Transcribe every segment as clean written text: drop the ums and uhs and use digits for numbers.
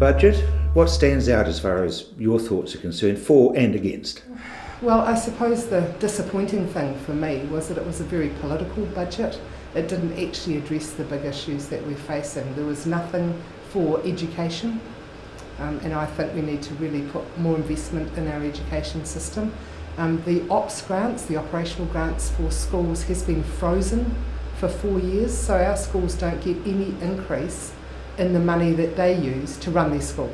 budget. What stands out as far as your thoughts are concerned, for and against? Well, I suppose the disappointing thing for me was that it was a very political budget. It didn't actually address the big issues that we're facing. There was nothing for education, and I think we need to really put more investment in our education system. The OPS grants, the operational grants for schools, has been frozen for 4 years, so our schools don't get any increase in the money that they use to run their school.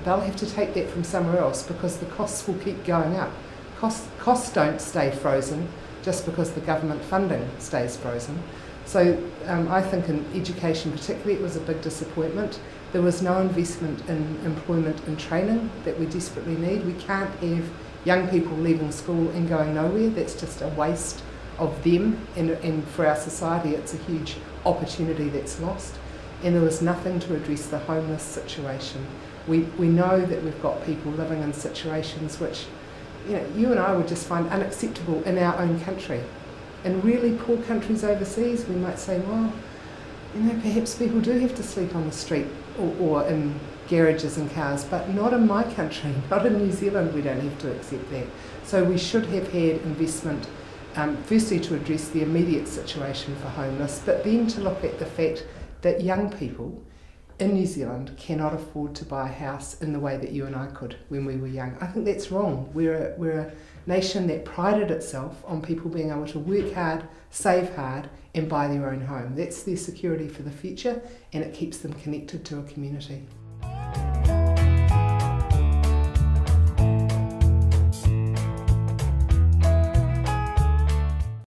They'll have to take that from somewhere else because the costs will keep going up. Costs don't stay frozen just because the government funding stays frozen. So I think in education particularly it was a big disappointment. There was no investment in employment and training that we desperately need. We can't have young people leaving school and going nowhere. That's just a waste of them, and for our society it's a huge opportunity that's lost. And there was nothing to address the homeless situation. We know that we've got people living in situations which you and I would just find unacceptable in our own country. In really poor countries overseas, we might say, well, perhaps people do have to sleep on the street or in garages and cars, but not in my country, not in New Zealand, we don't have to accept that. So we should have had investment, firstly to address the immediate situation for homeless, but then to look at the fact that young people in New Zealand cannot afford to buy a house in the way that you and I could when we were young. I think that's wrong. We're a nation that prided itself on people being able to work hard, save hard and buy their own home. That's their security for the future, and it keeps them connected to a community.